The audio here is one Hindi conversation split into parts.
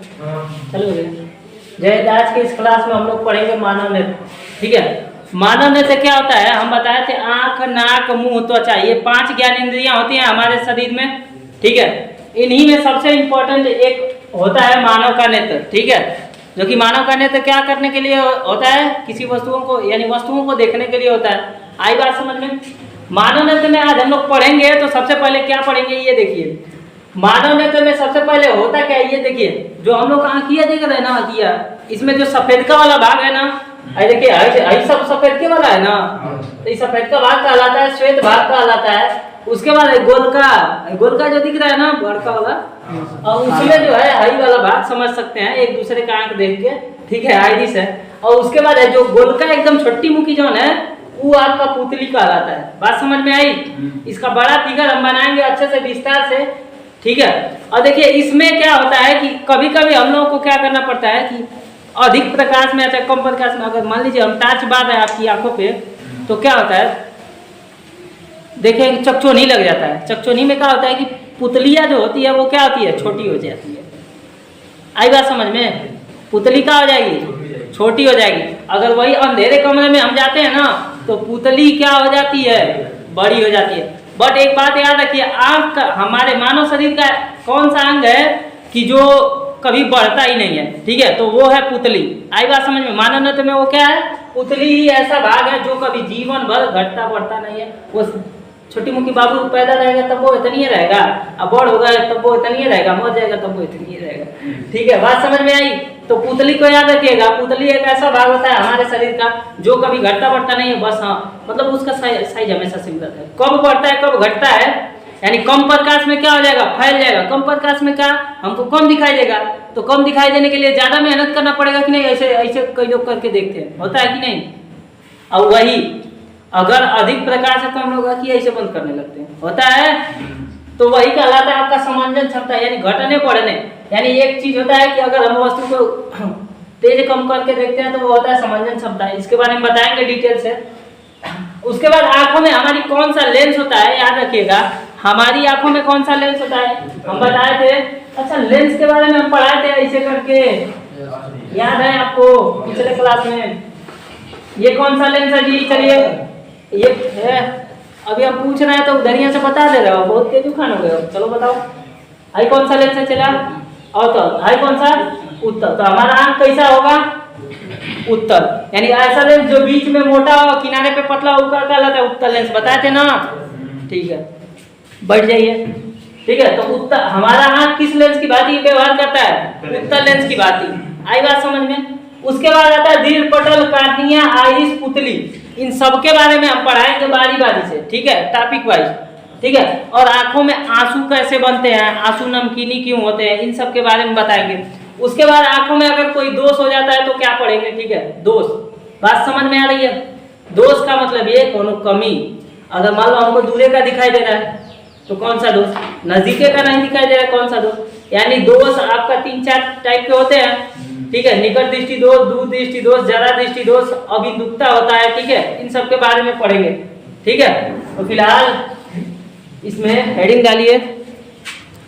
चलो जय, आज के इस क्लास में हम लोग पढ़ेंगे मानव नेत्र। ठीक है, मानव नेत्र क्या होता है, हम बताए थे आंख, नाक, मुंह, त्वचा, ये 5 ज्ञानेंद्रियां होती हैं हमारे शरीर में। ठीक है, इन्हीं में सबसे इंपॉर्टेंट एक होता है मानव का नेत्र। ठीक है, जो कि मानव का नेत्र क्या करने के लिए होता है, किसी वस्तुओं को यानी वस्तुओं को देखने के लिए होता है। आई बात समझ में? मानव नेत्र में आज हम लोग पढ़ेंगे तो सबसे पहले क्या पढ़ेंगे, ये देखिए मानव नेत्र में सबसे पहले होता क्या है, ये देखिए जो हम लोग आंखिया देख रहे हैं ना, आंखिया, इसमें जो सफेद का वाला भाग है ना, आई देखिए आई सब सफेद के वाला है ना, तो ये सफेद का भाग कहलाता है, श्वेत भाग कहलाता है। उसके बाद गोलका जो दिख रहा है ना बड़का वाला, और उसमें जो है हरी वाला भाग समझ सकते हैं एक दूसरे का आंख देख के। ठीक है, आइरिस है। और उसके बाद है जो गोलका एकदम छोटी मुखी जो है वो आपका पुतली कहलाता है। बात समझ में आई? इसका बड़ा फिगर हम बनाएंगे अच्छे से विस्तार से। ठीक है, और देखिए इसमें क्या होता है कि कभी कभी हम लोगों को क्या करना पड़ता है कि अधिक प्रकाश में या कम प्रकाश में, अगर मान लीजिए हम टॉर्च बार है आपकी आंखों पे, तो क्या होता है देखिए चकचोनी लग जाता है। चकचोनी में क्या होता है कि पुतलियां जो होती है वो क्या होती है, छोटी हो जाती है। आई बात समझ में? पुतली क्या हो जाएगी, छोटी हो जाएगी। अगर वही अंधेरे कमरे में हम जाते हैं ना तो पुतली क्या हो जाती है, बड़ी हो जाती है। बट एक बात याद रखिए, आंख हमारे मानव शरीर का कौन सा अंग है कि जो कभी बढ़ता ही नहीं है। ठीक है, तो वो है पुतली। आई बात समझ में? मानव नेत्र में वो क्या है, पुतली ही ऐसा भाग है जो कभी जीवन भर घटता बढ़ता नहीं है। वो छोटी मुखी बाबू पैदा रहेगा तब वो इतनी ही रहेगा, अब बड़ होगा तब वो इतनी ही रहेगा, मर जाएगा तब वो इतनी ही रहेगा। ठीक है, बात समझ में आई? तो पुतली को याद रखिएगा, पुतली एक ऐसा भाग होता है हमारे शरीर का जो कभी घटता बढ़ता नहीं है। बस हाँ, मतलब उसका साइज हमेशा सिमित रहता है। कब बढ़ता है कब घटता है, यानी कम प्रकाश में क्या हो जाएगा, फैल जाएगा। कम प्रकाश में क्या हमको कम दिखाई देगा, तो कम दिखाई देने के लिए ज्यादा मेहनत करना पड़ेगा कि नहीं? ऐसे ऐसे कई लोग करके देखते हैं, होता है कि नहीं? और वही अगर अधिक प्रकाश है तो हम लोग कि ऐसे बंद करने लगते हैं, होता है। तो वही कहलाता है आपका समंजन क्षमता, यानी घटने बढ़ने। यानी एक चीज होता है कि अगर हम वस्तु को तेज कम करके देखते हैं तो वो होता है समंजन क्षमता। इसके बारे में बताएंगे डिटेल से। उसके बाद आंखों में हमारी कौन सा लेंस होता है, याद रखिएगा हमारी आंखों में कौन सा लेंस होता है, हम बताए थे। अच्छा, लेंस के बारे में हम पढ़ाए थे ऐसे करके, याद है आपको पिछले क्लास में? ये कौन सा लेंस है जी? चलिए ये है, अभी हम पूछ रहे हैं तो उधरिया से बता दे रहे हो, बहुत तेज उखान हो गए। चलो बताओ, आई कौन सा लेंस है? चला और तो आई कौन सा? उत्तर। तो हमारा आंख कैसा होगा, उत्तर। यानी ऐसा लेंस जो बीच में मोटा हो किनारे पे पतला होगा कहलाता है उत्तर लेंस, बताए थे ना? ठीक है, बैठ जाइए। ठीक है, तो उत्तर हमारा आंख किस लेंस की भांति व्यवहार करता है, उत्तर लेंस की भांति। आई बात समझ में? उसके बाद आता है दीर्घ पटल, कार्निया, आइरिस, पुतली। इन सब के बारे में हम पढ़ाएंगे बारी बारी से। ठीक है, टॉपिक वाइज। ठीक है, और आंखों में आंसू कैसे बनते हैं, आंसू नमकीनी क्यों होते हैं, इन सब के बारे में बताएंगे। उसके बाद आंखों में अगर कोई दोष हो जाता है तो क्या पढ़ेंगे। ठीक है, दोष, बात समझ में आ रही है? दोष का मतलब ये कोनो कमी, अगर मान लो हमको दूरे का दिखाई दे रहा है तो कौन सा दोष, नजदीके का नहीं दिखाई दे रहा है कौन सा दोष। यानी दोष आपका 3-4 टाइप के होते हैं। ठीक है, निकट दृष्टि दोष, दूर दृष्टि दोष, जरा दृष्टि दोष, अबिंदुकता होता है। ठीक है, इन सब के बारे में पढ़ेंगे। ठीक है, तो फिलहाल इसमें हेडिंग डालिए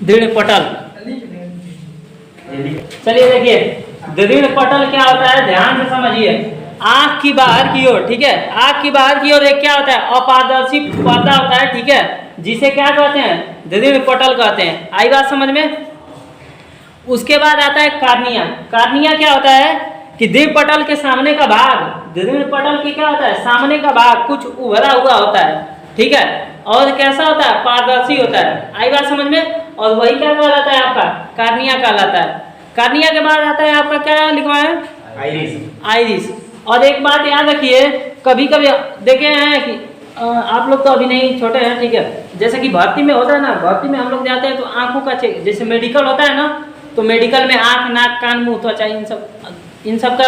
दृढ़ पटल। चलिए देखिए दृढ़ पटल क्या होता है, ध्यान से समझिए। आंख की बाहर की ओर, ठीक है, आंख की बाहर की ओर एक क्या होता है, अपारदर्शी पर्दा होता है। ठीक है, जिसे क्या कहते हैं, दृढ़ पटल कहते हैं। आई बात समझ में? उसके बाद आता है कार्निया। कार्निया क्या होता है कि दृढ़ पटल के सामने का भाग, दृढ़ पटल की क्या होता है, सामने का भाग कुछ उभरा हुआ होता है। ठीक है, और कैसा होता है, पारदर्शी होता है। आई बात समझ में? और वही क्या कहलाता है आपका, कार्निया कहलाता है। कार्निया के बाद आता है आपका क्या लिखवाए, आइरिस। आइरिस। और एक बात याद रखिए, कभी कभी देखे हैं कि आप लोग तो अभी नहीं छोटे हैं। ठीक है, जैसे कि भर्ती में होता है ना, भर्ती में हम लोग जाते हैं तो आंखों का चेक, जैसे मेडिकल होता है ना, तो मेडिकल में आंख, नाक, कान, मुंह, त्वचा, इन सब का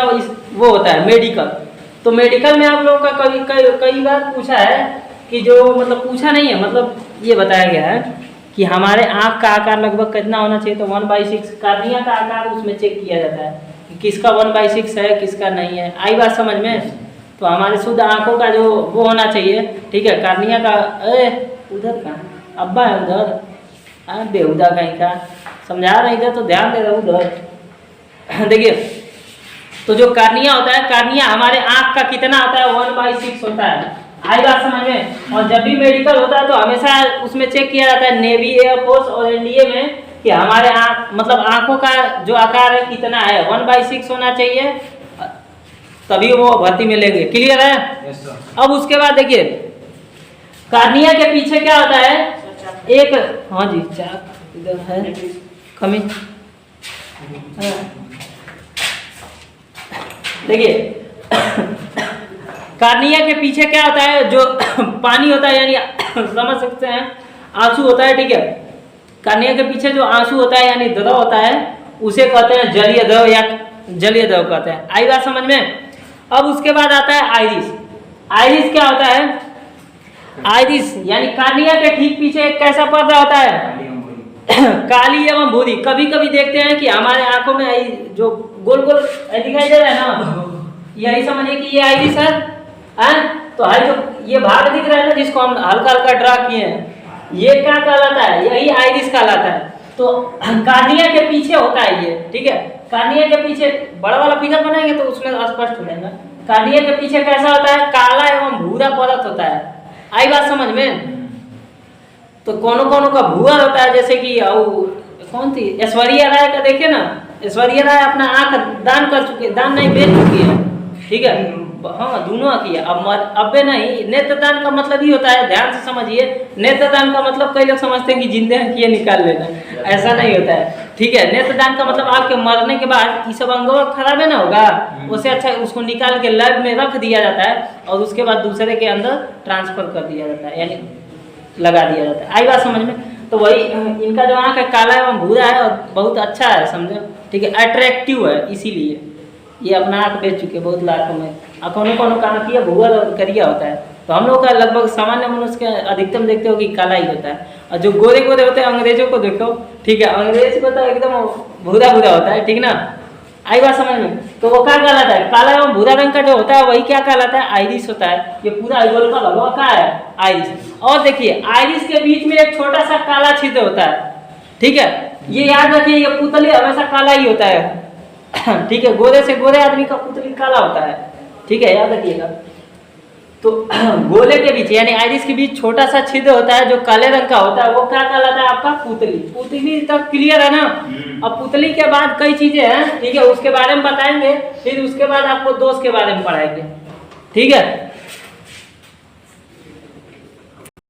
वो होता है मेडिकल। तो मेडिकल में आप लोग का कई बार पूछा है कि जो मतलब पूछा नहीं है, मतलब ये बताया गया है कि हमारे आंख का आकार लगभग कितना होना चाहिए, तो 1/6 कार्निया का आकार उसमें चेक किया जाता है कि किसका 1/6 है किसका नहीं है। आई बात समझ में? तो हमारे शुद्ध आंखों का जो वो होना चाहिए। ठीक है, कार्निया का उधर कहाँ अब्बा है, उधर बेहुदा कहीं का समझा रहे, इधर तो ध्यान दे रहा उधर। देखिए, तो जो कार्निया होता है, कार्निया हमारे आंख का कितना होता है 1/6 होता है। आई बात समझ में। और जब भी मेडिकल होता है तो हमेशा उसमें चेक किया जाता है नेवी, एयरफोर्स और एनडीए में कि हमारे आंख मतलब आंखों का जो आकार है कितना है, 1/6 होना चाहिए, तभी वो भर्ती में लेंगे। क्लियर है? अब उसके बाद देखिए, कार्निया के पीछे क्या होता है, एक, हाँ जी चाक इधर है कमी। देखिए कार्निया के पीछे क्या होता है, जो पानी होता है, यानी समझ सकते हैं आंसू होता है, ठीक है। कार्निया के पीछे जो आंसू होता है यानी द्रव होता है, उसे कहते हैं जलीय द्रव या जलीय द्रव कहते हैं। आई बात समझ में। अब उसके बाद आता है आइरिस। आइरिस क्या होता है, आइरिस यानी कार्निया के ठीक पीछे एक कैसा पर्दा होता है, काली एवं भूरी। कभी कभी देखते हैं कि हमारे आंखों में जो गोल गोल दिखाई दे रहा है ना, यही समझिए कि ये आइरिस है। तो जो ये भाग दिख रहा है ना, जिसको हम हल्का हल्का ड्रा किए हैं, ये क्या कहलाता है, यही आइरिस कहलाता है। तो कार्निया के पीछे होता है ये, ठीक है। कार्निया के पीछे बड़ा वाला फिगर बनाएंगे तो उसमें स्पष्ट हो जाएगा। कार्निया के पीछे कैसा होता है, काला एवं भूरा परत होता है। आई बात समझ में। तो कोनो कोनो का भूरा होता है, जैसे कि कौन थी ऐश्वर्या राय का, देखे ना, ऐश्वर्या राय अपना आंख दान कर चुकी है, दान नहीं बेच चुकी है, ठीक है। हाँ दोनों की है। अब नहीं, नेत्रदान का मतलब ही होता है, ध्यान से समझिए, नेत्रदान का मतलब कई लोग समझते हैं कि जिंदे हैं कि ये निकाल लेना, ऐसा नहीं होता है, ठीक है। नेत्रदान का मतलब आपके मरने के बाद ये सब अंगों खराब है ना होगा, उससे अच्छा उसको निकाल के लैब में रख दिया जाता है और उसके बाद दूसरे के अंदर ट्रांसफर कर दिया जाता है, यानी लगा दिया जाता है। आई बात समझ में। तो वही इनका जो आँख है काला एवं भूरा है और बहुत अच्छा है, समझो, ठीक है, अट्रैक्टिव है, इसीलिए ये अपना आँख बेच चुके बहुत लाखों में। और कोनो कोनो का आँख ये भूरा और करिया होता है। तो हम लोग का लगभग सामान्य मनुष्य के अधिकतम देखते हो कि काला ही होता है। और जो गोरे गोरे होते हैं अंग्रेजों को देखो, ठीक है, अंग्रेज को तो एकदम भूरा भूरा होता है, ठीक ना। आई बात समझ में। तो वो क्या कहलाता है, काला एवं भूरा रंग का जो होता है वही क्या कहलाता है, आइरिस होता है। ये पूरा गोल का लगा क्या है, आइरिस। और देखिए आइरिस के बीच में एक छोटा सा काला छिद्र होता है, ठीक है। ये याद रखिए, ये पुतली हमेशा काला ही होता है, ठीक है। गोरे से गोरे आदमी का पुतली काला होता है, ठीक है, याद रखिएगा। तो गोले के बीच यानी आइरिस के बीच छोटा सा छिद्र होता है जो काले रंग का होता है, वो क्या कहलाता है आपका, पुतली। पुतली तक क्लियर है ना। अब पुतली के बाद कई चीजें हैं, ठीक है, उसके बारे में बताएंगे, फिर उसके बाद आपको दोष के बारे में पढ़ाएंगे, ठीक है।